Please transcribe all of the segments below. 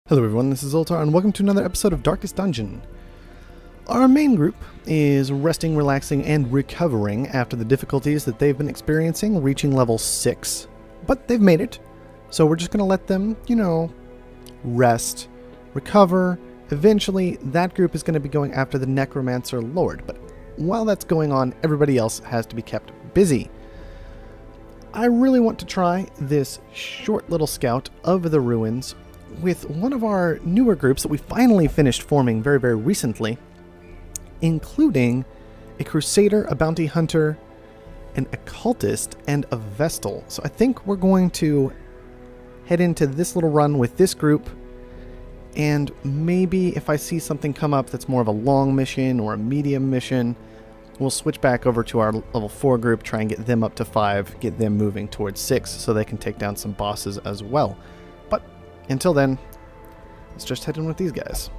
Hello everyone, this is Zoltar, and welcome to another episode of Darkest Dungeon. Our main group is resting, relaxing, and recovering after the difficulties that they've been experiencing, reaching level 6. But they've made it, so we're just going to let them, rest, recover. Eventually, that group is going to be going after the Necromancer Lord, but while that's going on, everybody else has to be kept busy. I really want to try this short little scout of the ruins with one of our newer groups that we finally finished forming very, very recently, including a Crusader, a Bounty Hunter, an Occultist, and a Vestal. So I think we're going to head into this little run with this group, and maybe if I see something come up that's more of a long mission or a medium mission, we'll switch back over to our level 4 group, try and get them up to 5, get them moving towards 6 so they can take down some bosses as well. But until then, let's just head in with these guys.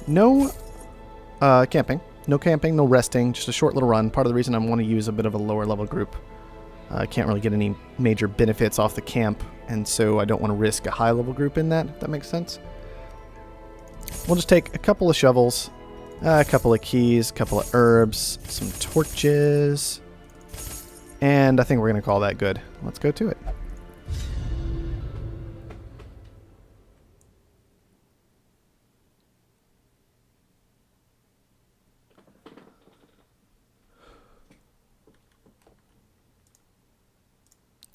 No camping. No camping, no resting, just a short little run. Part of the reason I want to use a bit of a lower level group. I can't really get any major benefits off the camp, and so I don't want to risk a high level group in that, if that makes sense. We'll just take a couple of shovels, a couple of keys, a couple of herbs, some torches, and I think we're going to call that good. Let's go to it.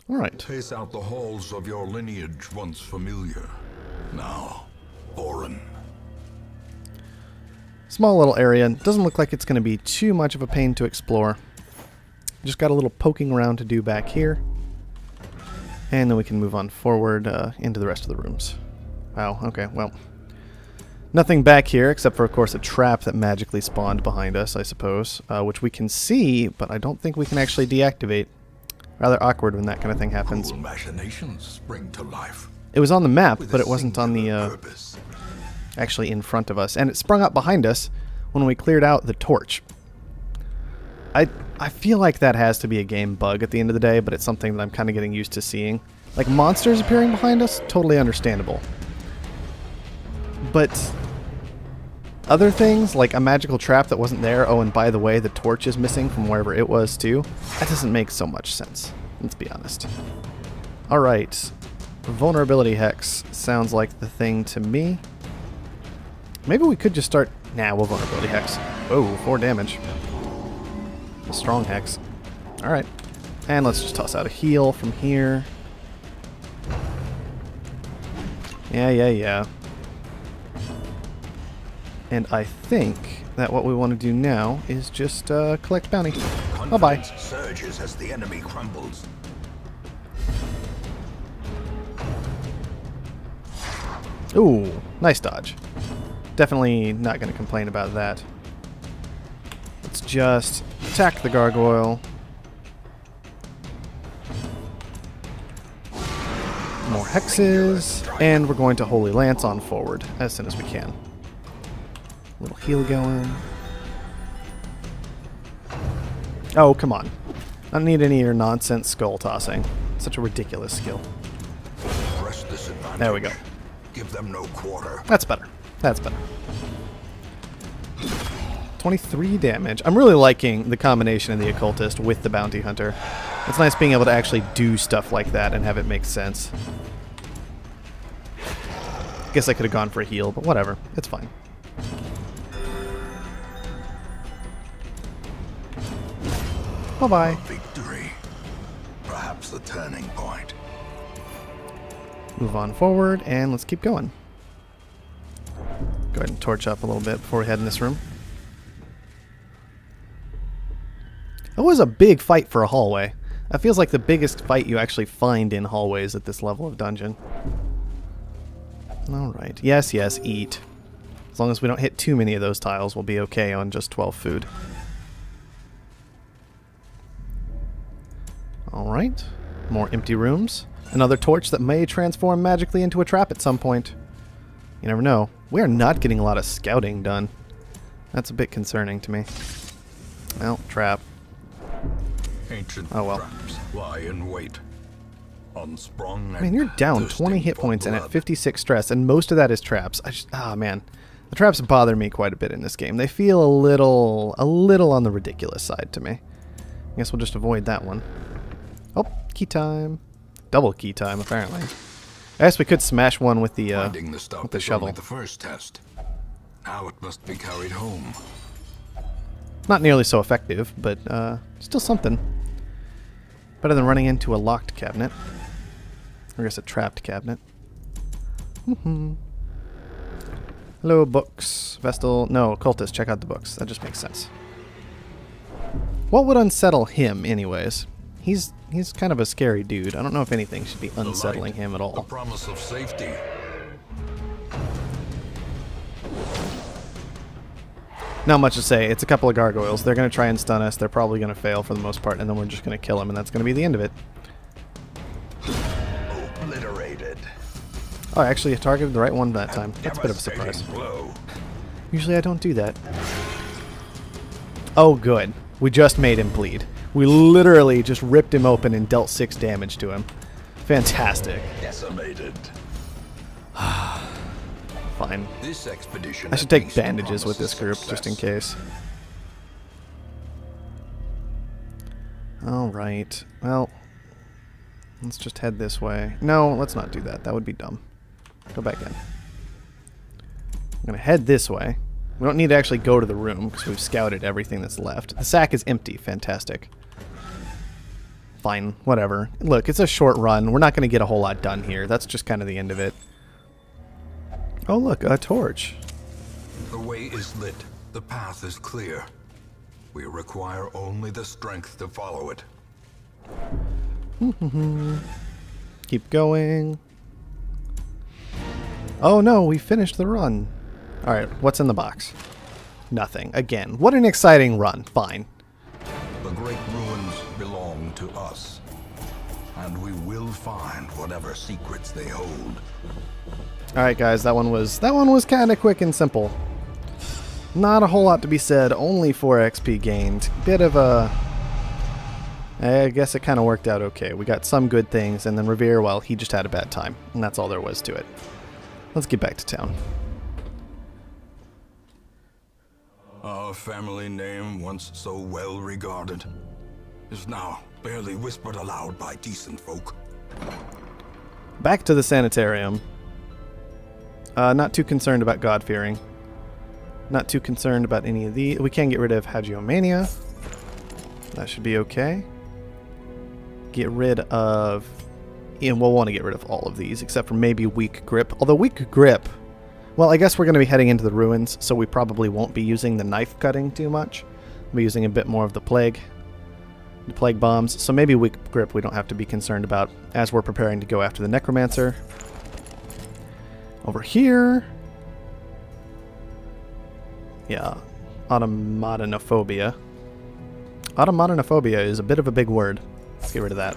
All right. Pace out the halls of your lineage once familiar, now foreign. Small little area. Doesn't look like it's going to be too much of a pain to explore. Just got a little poking around to do back here. And then we can move on forward into the rest of the rooms. Wow, okay, well. Nothing back here except for, of course, a trap that magically spawned behind us, I suppose. Which we can see, but I don't think we can actually deactivate. Rather awkward when that kind of thing happens. Cruel machinations spring to life. It was on the map, but it wasn't on the actually in front of us. And it sprung up behind us when we cleared out the torch. I feel like that has to be a game bug at the end of the day, but it's something that I'm kind of getting used to seeing. Like monsters appearing behind us, totally understandable. But other things, like a magical trap that wasn't there, oh, and by the way, the torch is missing from wherever it was too, that doesn't make so much sense. Let's be honest. Alright. Vulnerability Hex sounds like the thing to me. Maybe we could just start... Nah, we'll Vulnerability Hex. Whoa, 4 damage. A strong Hex. Alright. And let's just toss out a heal from here. Yeah. And I think that what we want to do now is just collect bounty. Bye-bye. Surges as the enemy crumbles. Ooh, nice dodge. Definitely not going to complain about that. Let's just attack the gargoyle. More hexes, and we're going to Holy Lance on forward as soon as we can. Little heal going. Oh, come on. I don't need any of your nonsense skull tossing. Such a ridiculous skill. Press this advantage. There we go. Give them no quarter. That's better. That's better. 23 damage. I'm really liking the combination of the Occultist with the Bounty Hunter. It's nice being able to actually do stuff like that and have it make sense. Guess I could have gone for a heal, but whatever. It's fine. Bye-bye. Victory. Perhaps the turning point. Move on forward, and let's keep going. Go ahead and torch up a little bit before we head in this room. It was a big fight for a hallway. That feels like the biggest fight you actually find in hallways at this level of dungeon. Alright. Yes, eat. As long as we don't hit too many of those tiles, we'll be okay on just 12 food. Alright. More empty rooms. Another torch that may transform magically into a trap at some point. You never know. We are not getting a lot of scouting done. That's a bit concerning to me. Well, trap. Ancient Oh well. traps lie in wait. Unsprung. I mean, you're down thirsting 20 hit for points and at blood. 56 stress, and most of that is traps. Ah, man. The traps bother me quite a bit in this game. They feel a little on the ridiculous side to me. I guess we'll just avoid that one. Oh, key time. Double key time, apparently. I guess we could smash one with the Finding the stuff with the is shovel. only the first test. Now it must be carried home. Not nearly so effective, but still something. Better than running into a locked cabinet. Or I guess a trapped cabinet. Hello, books. Vestal. No, cultist. Check out the books. That just makes sense. What would unsettle him, anyways? He's kind of a scary dude. I don't know if anything should be unsettling him at The all. promise of safety. Not much to say. It's a couple of gargoyles. They're going to try and stun us. They're probably going to fail for the most part, and then we're just going to kill them, and that's going to be the end of it. Obliterated. Oh, I actually targeted the right one that time. That's a bit of a surprise. Devastating blow. Usually I don't do that. Oh, good. We just made him bleed. We literally just ripped him open and dealt 6 damage to him. Fantastic. Decimated. Fine. This expedition. I should at take least bandages with this promises group just in success. case. Alright. Well, let's just head this way. No, let's not do that. That would be dumb. Go back in. I'm going to head this way. We don't need to actually go to the room because we've scouted everything that's left. The sack is empty. Fantastic. Fine. Whatever. Look, it's a short run. We're not going to get a whole lot done here. That's just kind of the end of it. Oh, look, a torch. The way is lit. The path is clear. We require only the strength to follow it. Keep going. Oh no, we finished the run. Alright, what's in the box? Nothing. Again, what an exciting run. Fine. The great ruins belong to us. And we will find whatever secrets they hold. Alright guys, that one was kind of quick and simple. Not a whole lot to be said, only 4 XP gained. Bit of a... I guess it kind of worked out okay. We got some good things, and then Revere, well, he just had a bad time. And that's all there was to it. Let's get back to town. Our family name, once so well regarded, is now barely whispered aloud by decent folk. Back to the sanitarium. Not too concerned about God-fearing. Not too concerned about any of these. We can get rid of Hagiomania. That should be okay. Get rid of... And we'll want to get rid of all of these, except for maybe Weak Grip. Although Weak Grip... Well, I guess we're going to be heading into the ruins, so we probably won't be using the knife cutting too much. We'll be using a bit more of the plague bombs. So maybe Weak Grip we don't have to be concerned about as we're preparing to go after the Necromancer. Over here... Yeah, Automatanophobia. Automatanophobia is a bit of a big word. Let's get rid of that.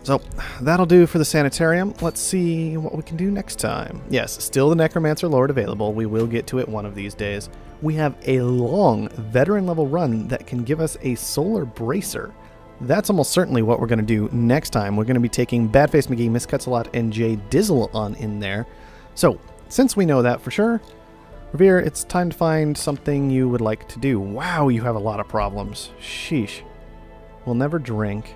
So, that'll do for the sanitarium. Let's see what we can do next time. Yes, still the Necromancer Lord available. We will get to it one of these days. We have a long veteran level run that can give us a Solar Bracer. That's almost certainly what we're going to do next time. We're going to be taking Badface McGee, Miss Cuts-A-Lot, and Jay Dizzle on in there. So, since we know that for sure, Revere, it's time to find something you would like to do. Wow, you have a lot of problems. Sheesh. We'll never drink.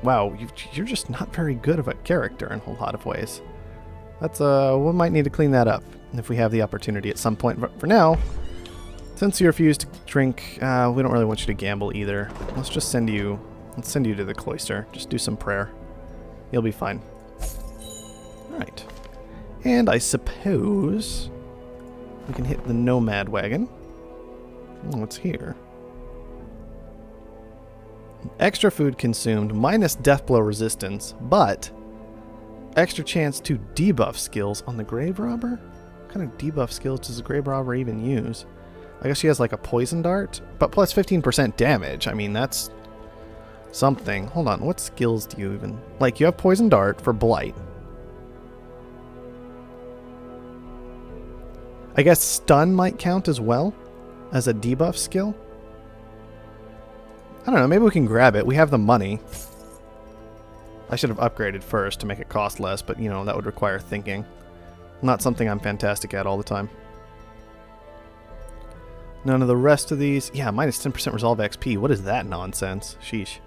Wow, you're just not very good of a character in a lot of ways. That's, we might need to clean that up if we have the opportunity at some point. But for now, since you refuse to drink, we don't really want you to gamble either. Let's send you to the cloister. Just do some prayer. You'll be fine. Alright. And I suppose we can hit the Nomad Wagon. What's here? Extra food consumed, minus death blow resistance, but extra chance to debuff skills on the Grave Robber? What kind of debuff skills does the Grave Robber even use? I guess she has like a poison dart, but plus 15% damage. I mean, that's something. Hold on, what skills do you even... Like, you have poison dart for blight. I guess stun might count as well as a debuff skill. I don't know, maybe we can grab it. We have the money. I should have upgraded first to make it cost less, but, you know, that would require thinking. Not something I'm fantastic at all the time. None of the rest of these... Yeah, minus 10% resolve XP. What is that nonsense? Sheesh.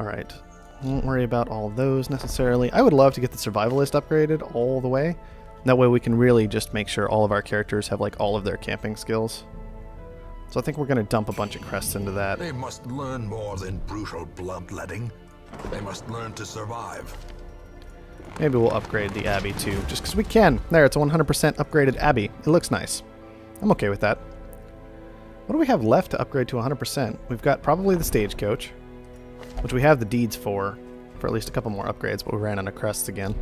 Alright. Won't worry about all those necessarily. I would love to get the survivalist upgraded all the way. That way we can really just make sure all of our characters have like all of their camping skills. So I think we're going to dump a bunch of crests into that. They must learn more than brutal bloodletting. They must learn to survive. Maybe we'll upgrade the Abbey too, just because we can. There, it's a 100% upgraded Abbey. It looks nice. I'm okay with that. What do we have left to upgrade to 100%? We've got probably the stagecoach, which we have the deeds for at least a couple more upgrades, but we ran out of crests again.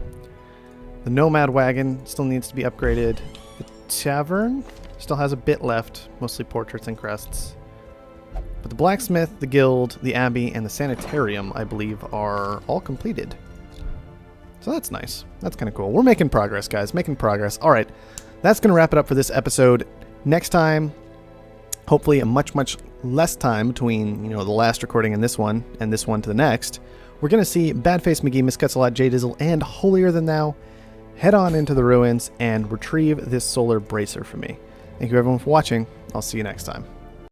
The Nomad Wagon still needs to be upgraded. The Tavern still has a bit left, mostly portraits and crests. But the Blacksmith, the Guild, the Abbey, and the Sanitarium, I believe, are all completed. So that's nice. That's kind of cool. We're making progress, guys. Making progress. All right. That's going to wrap it up for this episode. Next time, hopefully a much, much less time between, you know, the last recording and this one to the next. We're going to see Badface McGee, Miss Cutsalot, J Dizzle, and Holier Than Thou head on into the ruins and retrieve this solar bracer for me. Thank you everyone for watching. I'll see you next time.